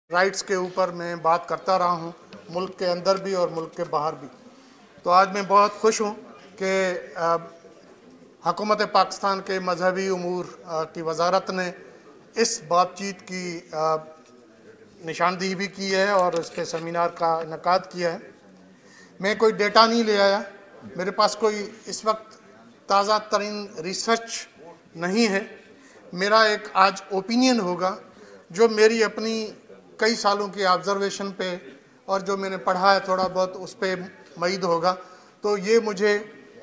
Rights के ऊपर मैं बात करता रहा हूँ, मुल्क के अंदर भी और मुल्क के बाहर भी। तो आज मैं बहुत खुश हूँ कि हुकूमत पाकिस्तान के मजहबी उमूर की वजारत ने इस बातचीत की निशानदेही भी की है और इस पे सेमिनार का इनेकाद किया है। मैं कोई डेटा नहीं ले आया, मेरे पास कोई इस वक्त ताज़ा तरीन रिसर्च नहीं है। मेरा एक आज ओपिनियन होगा जो मेरी अपनी कई सालों की ऑब्जर्वेशन पे और जो मैंने पढ़ा है थोड़ा बहुत उस पर मईद होगा। तो ये मुझे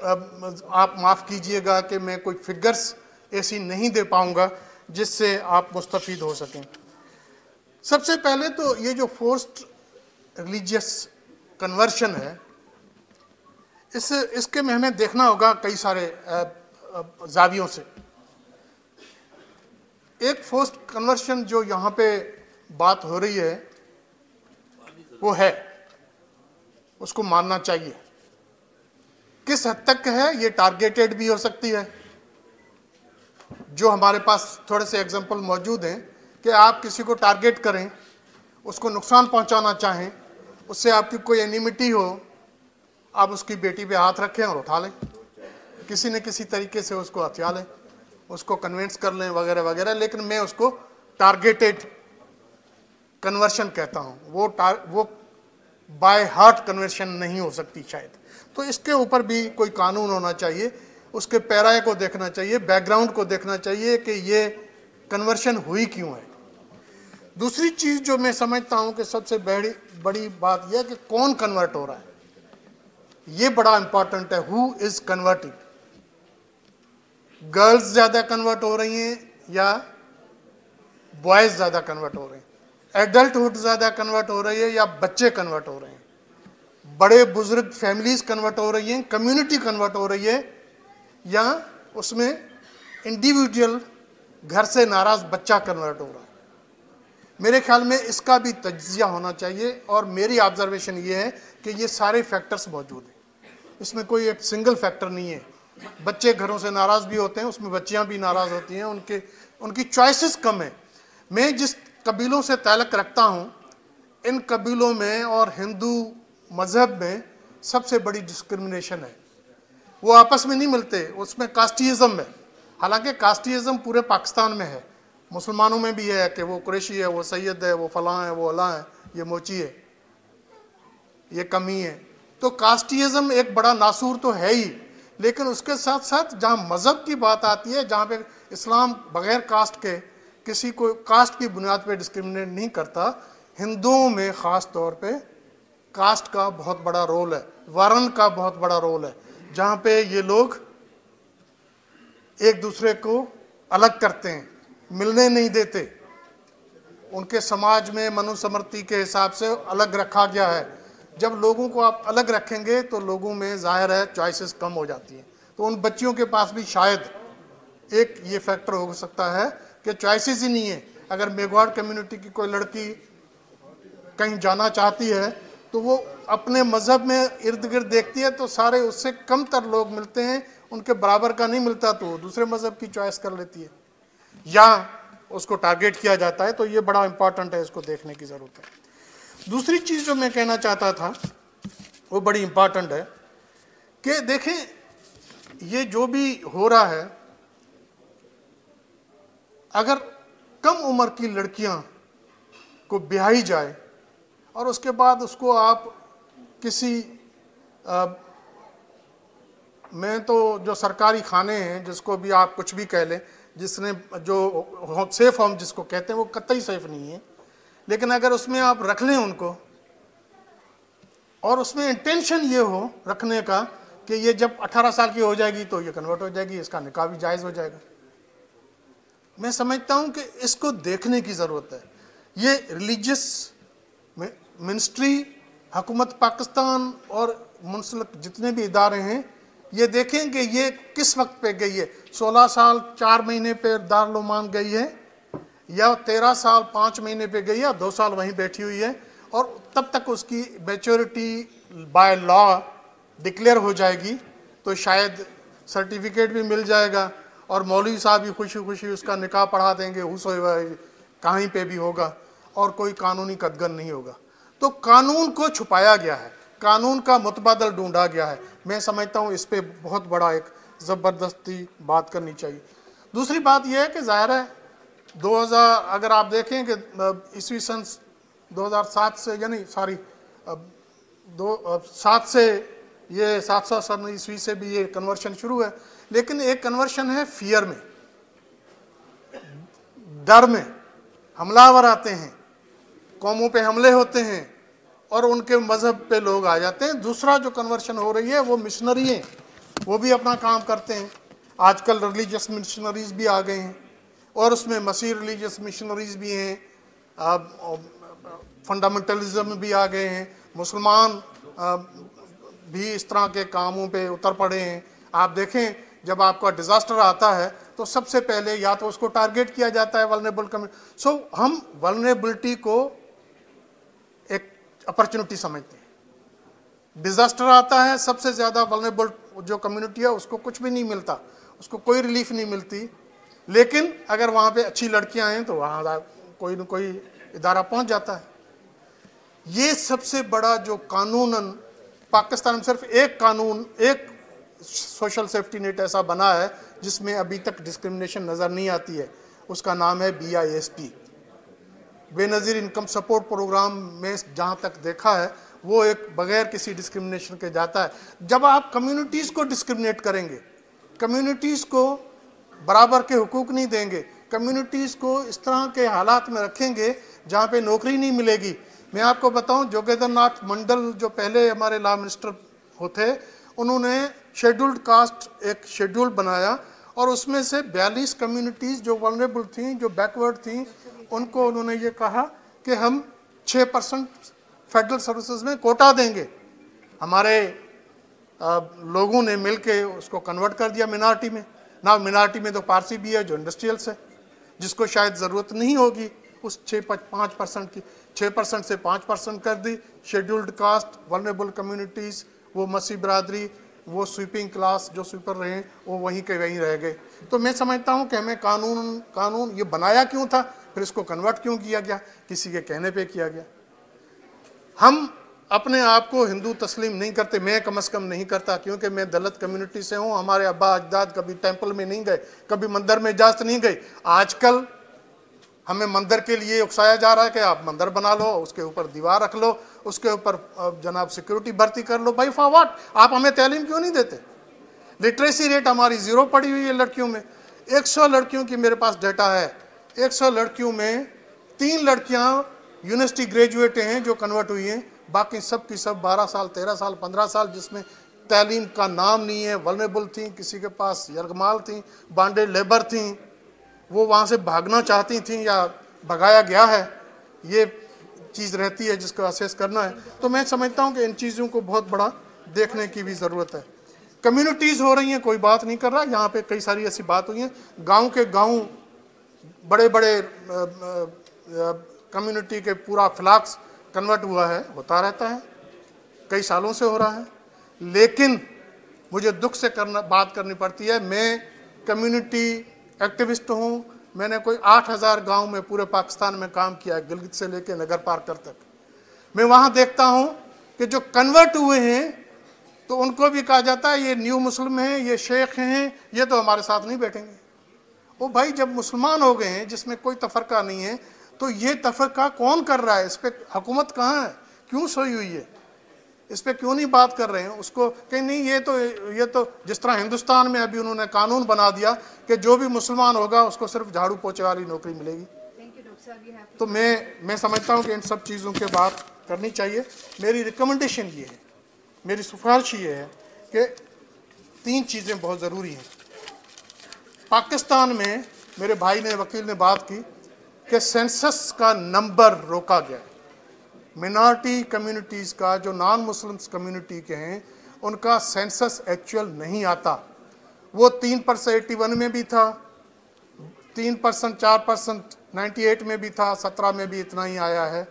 आप माफ़ कीजिएगा कि मैं कोई फिगर्स ऐसी नहीं दे पाऊँगा जिससे आप मुस्तफ़ीद हो सकें। सबसे पहले तो ये जो फोर्स्ड रिलीजियस कन्वर्शन है, इसके में हमें देखना होगा कई सारे जावियों से। एक फोर्स्ड कन्वर्शन जो यहाँ पे बात हो रही है वो है, उसको मानना चाहिए। किस हद तक है ये टारगेटेड भी हो सकती है। जो हमारे पास थोड़े से एग्जांपल मौजूद हैं कि आप किसी को टारगेट करें, उसको नुकसान पहुंचाना चाहें, उससे आपकी कोई एनिमिटी हो, आप उसकी बेटी पे हाथ रखें और उठा लें, किसी न किसी तरीके से उसको हथिया लें, उसको कन्विंस कर लें वगैरह वगैरह। लेकिन मैं उसको टारगेटेड कन्वर्शन कहता हूँ, वो बाय हार्ट कन्वर्शन नहीं हो सकती शायद। तो इसके ऊपर भी कोई कानून होना चाहिए, उसके पैराए को देखना चाहिए, बैकग्राउंड को देखना चाहिए कि ये कन्वर्शन हुई क्यों है। दूसरी चीज़ जो मैं समझता हूँ कि सबसे बड़ी बात यह है कि कौन कन्वर्ट हो रहा है, ये बड़ा इंपॉर्टेंट है। हु इज कन्वर्टिंग, गर्ल्स ज़्यादा कन्वर्ट हो रही हैं या बॉयज़ ज़्यादा कन्वर्ट हो रहे हैं, एडल्टहुड ज़्यादा कन्वर्ट हो रही है या बच्चे कन्वर्ट हो रहे हैं, बड़े बुजुर्ग फैमिलीज कन्वर्ट हो रही हैं, कम्युनिटी कन्वर्ट हो रही है, या उसमें इंडिविजुअल घर से नाराज बच्चा कन्वर्ट हो रहा है। मेरे ख्याल में इसका भी तज्जिया होना चाहिए और मेरी ऑब्जर्वेशन ये है कि ये सारे फैक्टर्स मौजूद हैं, इसमें कोई एक सिंगल फैक्टर नहीं है। बच्चे घरों से नाराज़ भी होते हैं, उसमें बच्चियां भी नाराज़ होती हैं, उनकी चॉइसेस कम है। मैं जिस कबीलों से ताल्लुक़ रखता हूँ, इन कबीलों में और हिंदू मज़हब में सबसे बड़ी डिस्क्रिमिनेशन है। वो आपस में नहीं मिलते, उसमें कास्टिज़म है। हालांकि कास्टिज़म पूरे पाकिस्तान में है, मुसलमानों में भी है कि वो कुरैशी है, वो सैयद है, वो फलां है, वो अला है, ये मोची है, ये कमी है। तो कास्टिज़म एक बड़ा नासूर तो है ही, लेकिन उसके साथ साथ जहाँ मज़हब की बात आती है, जहाँ पे इस्लाम बग़ैर कास्ट के किसी को कास्ट की बुनियाद पे डिस्क्रिमिनेट नहीं करता, हिंदुओं में ख़ास तौर पे कास्ट का बहुत बड़ा रोल है, वर्ण का बहुत बड़ा रोल है, जहाँ पे ये लोग एक दूसरे को अलग करते हैं, मिलने नहीं देते। उनके समाज में मनुस्मृति के हिसाब से अलग रखा गया है। जब लोगों को आप अलग रखेंगे तो लोगों में जाहिर है चॉइसेस कम हो जाती हैं। तो उन बच्चियों के पास भी शायद एक ये फैक्टर हो सकता है कि चॉइसेस ही नहीं है। अगर मेघवाड़ कम्युनिटी की कोई लड़की कहीं जाना चाहती है तो वो अपने मज़हब में इर्द गिर्द देखती है तो सारे उससे कम तर लोग मिलते हैं, उनके बराबर का नहीं मिलता तो वो दूसरे मज़हब की चॉइस कर लेती है या उसको टारगेट किया जाता है। तो ये बड़ा इंपॉर्टेंट है, इसको देखने की ज़रूरत है। दूसरी चीज़ जो मैं कहना चाहता था वो बड़ी इंपॉर्टेंट है कि देखें, ये जो भी हो रहा है, अगर कम उम्र की लड़कियां को ब्याही जाए और उसके बाद उसको आप किसी मैं तो जो सरकारी खाने हैं, जिसको भी आप कुछ भी कह लें, जिसने जो सेफ होम जिसको कहते हैं, वो कतई सेफ नहीं है, लेकिन अगर उसमें आप रख लें उनको और उसमें इंटेंशन ये हो रखने का कि ये जब 18 साल की हो जाएगी तो ये कन्वर्ट हो जाएगी, इसका निकाह भी जायज़ हो जाएगा, मैं समझता हूँ कि इसको देखने की ज़रूरत है। ये रिलीजियस मिनिस्ट्री, हुकूमत पाकिस्तान और मुंसलिक जितने भी इदारे हैं, ये देखें कि ये किस वक्त पे गई है। 16 साल 4 महीने पे दारुल उमान गई है, या 13 साल 5 महीने पे गई है, 2 साल वहीं बैठी हुई है, और तब तक उसकी मैच्योरिटी बाय लॉ डिक्लेयर हो जाएगी तो शायद सर्टिफिकेट भी मिल जाएगा और मौलवी साहब भी खुशी खुशी उसका निकाह पढ़ा देंगे, हुसो कहीं पे भी होगा। और कोई कानूनी कदगन नहीं होगा। तो कानून को छुपाया गया है, कानून का मुतबादल ढूंढा गया है। मैं समझता हूँ इस पे बहुत बड़ा एक ज़बरदस्ती बात करनी चाहिए। दूसरी बात यह है कि ज़ाहिर है 2000 अगर आप देखें कि ईस्वी सन 2007 से यानी सॉरी 7 से ये 700 सन ईस्वी से भी ये कन्वर्शन शुरू है, लेकिन एक कन्वर्शन है फियर में, डर में। हमलावर आते हैं, कौमों पे हमले होते हैं और उनके मजहब पे लोग आ जाते हैं। दूसरा जो कन्वर्शन हो रही है वो मिशनरी हैं, वो भी अपना काम करते हैं। आजकल रिलीजियस मिशनरीज भी आ गए हैं और उसमें मसीह रिलीजियस मिशनरीज भी हैं, फंडामेंटलिज्म भी आ गए हैं, मुसलमान भी इस तरह के कामों पे उतर पड़े हैं। आप देखें जब आपका डिज़ास्टर आता है तो सबसे पहले या तो उसको टारगेट किया जाता है वल्नरेबल कम्युनिटी। सो हम वल्नरेबिलिटी को एक अपॉर्चुनिटी समझते हैं। डिज़ास्टर आता है, सबसे ज़्यादा वल्नरेबल जो कम्युनिटी है उसको कुछ भी नहीं मिलता, उसको कोई रिलीफ नहीं मिलती। लेकिन अगर वहाँ पे अच्छी लड़कियाँ हैं तो वहाँ कोई न कोई इदारा पहुँच जाता है। ये सबसे बड़ा जो कानूनन पाकिस्तान में सिर्फ एक कानून, एक सोशल सेफ्टी नेट ऐसा बना है जिसमें अभी तक डिस्क्रिमिनेशन नज़र नहीं आती है, उसका नाम है BISP, Benazir income support programme. में जहाँ तक देखा है वो एक बगैर किसी डिस्क्रिमिनेशन के जाता है। जब आप कम्युनिटीज़ को डिस्क्रिमिनेट करेंगे, कम्युनिटीज़ को बराबर के हुकूक नहीं देंगे, कम्युनिटीज़ को इस तरह के हालात में रखेंगे जहाँ पे नौकरी नहीं मिलेगी। मैं आपको बताऊं, जोगेंद्र नाथ मंडल जो पहले हमारे लॉ मिनिस्टर होते, उन्होंने शेड्यूल्ड कास्ट एक शेड्यूल बनाया और उसमें से 42 कम्युनिटीज़ जो वल्नरेबल थी, जो बैकवर्ड थी, उनको उन्होंने ये कहा कि हम 6% फेडरल सर्विसेज में कोटा देंगे। हमारे लोगों ने मिलके उसको कन्वर्ट कर दिया मिनार्टी में। ना मिनार्टी में तो पारसी भी है जो इंडस्ट्रियल्स है, जिसको शायद ज़रूरत नहीं होगी उस 5% की, 6% से 5% कर दी। शेड्यूल्ड कास्ट, वल्नरेबल कम्युनिटीज़, वो मसीह बरादरी, वो स्वीपिंग क्लास जो स्वीपर रहे वो वहीं के वहीं रह गए। तो मैं समझता हूँ कि हमें कानून ये बनाया क्यों था, फिर इसको कन्वर्ट क्यों किया गया, किसी के कहने पे किया गया। हम अपने आप को हिंदू तस्लीम नहीं करते, मैं कम से कम नहीं करता, क्योंकि मैं दलित कम्युनिटी से हूँ। हमारे अब्बा अजदाद कभी टेंपल में नहीं गए, कभी मंदिर में इजाज़त नहीं गई। आजकल हमें मंदिर के लिए उकसाया जा रहा है कि आप मंदिर बना लो, उसके ऊपर दीवार रख लो, उसके ऊपर जनाब सिक्योरिटी भर्ती कर लो। भाई फॉर व्हाट? आप हमें तालीम क्यों नहीं देते? लिटरेसी रेट हमारी 0 पड़ी हुई है लड़कियों में। 100 लड़कियों की मेरे पास डाटा है, 100 लड़कियों में 3 लड़कियां यूनिवर्सिटी ग्रेजुएट हैं जो कन्वर्ट हुई हैं, बाकी सब की सब 12 साल 13 साल 15 साल जिसमें तालीम का नाम नहीं है, वल्नरेबल थी, किसी के पास यरगमाल थी, बांडेड लेबर थी, वो वहाँ से भागना चाहती थी या भगाया गया है, ये चीज़ रहती है जिसको असेस करना है। तो मैं समझता हूँ कि इन चीज़ों को बहुत बड़ा देखने की भी ज़रूरत है। कम्युनिटीज़ हो रही हैं, कोई बात नहीं कर रहा, यहाँ पे कई सारी ऐसी बात हुई हैं। गांव के गांव बड़े बड़े कम्युनिटी के पूरा फ्लैक्स कन्वर्ट हुआ है, होता रहता है, कई सालों से हो रहा है। लेकिन मुझे दुख से बात करनी पड़ती है, मैं कम्युनिटी एक्टिविस्ट हूँ। मैंने कोई 8000 गांव में पूरे पाकिस्तान में काम किया है, गिलगित से लेकर नगर पार्कर तक। मैं वहाँ देखता हूँ कि जो कन्वर्ट हुए हैं तो उनको भी कहा जाता है ये न्यू मुस्लिम हैं, ये शेख हैं, ये तो हमारे साथ नहीं बैठेंगे। वो भाई जब मुसलमान हो गए हैं जिसमें कोई तफरका नहीं है, तो ये तफरका कौन कर रहा है? इस पर हुकूमत कहाँ है? क्यों सोई हुई है? इस पर क्यों नहीं बात कर रहे हैं? उसको कहीं नहीं, ये तो जिस तरह हिंदुस्तान में अभी उन्होंने कानून बना दिया कि जो भी मुसलमान होगा उसको सिर्फ झाड़ू पोछे वाली नौकरी मिलेगी। तो मैं समझता हूँ कि इन सब चीज़ों के बात करनी चाहिए। मेरी रिकमेंडेशन ये है, मेरी सिफारिश ये है कि 3 चीज़ें बहुत ज़रूरी हैं। पाकिस्तान में मेरे भाई ने, वकील ने बात की कि सेंसस का नंबर रोका गया है। मिनॉरिटी कम्युनिटीज़ का, जो नॉन मुस्लिम्स कम्युनिटी के हैं, उनका सेंसस एक्चुअल नहीं आता। वो 3% 81 में भी था, 3% 4% 98 में भी था, 17 में भी इतना ही आया है।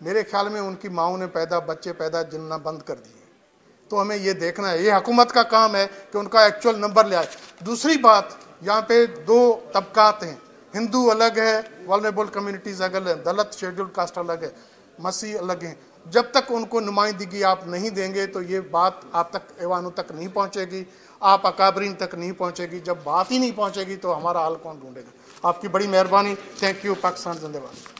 मेरे ख्याल में उनकी माओं ने बच्चे पैदा जिनना बंद कर दिए। तो हमें ये देखना है, ये हुकूमत का काम है कि उनका एक्चुअल नंबर ले आए। दूसरी बात, यहाँ पे 2 तबकात हैं, हिंदू अलग है, वल्नरेबल कम्युनिटीज़ अलग है, दलित शेड्यूल्ड कास्ट अलग है, मसीह अलग हैं। जब तक उनको नुमाइंदगी आप नहीं देंगे तो ये बात आप तक, ऐवानों तक नहीं पहुंचेगी, आप अकाबरीन तक नहीं पहुंचेगी। जब बात ही नहीं पहुंचेगी तो हमारा हाल कौन ढूंढेगा। आपकी बड़ी मेहरबानी। Thank you. पाकिस्तान जिंदाबाद।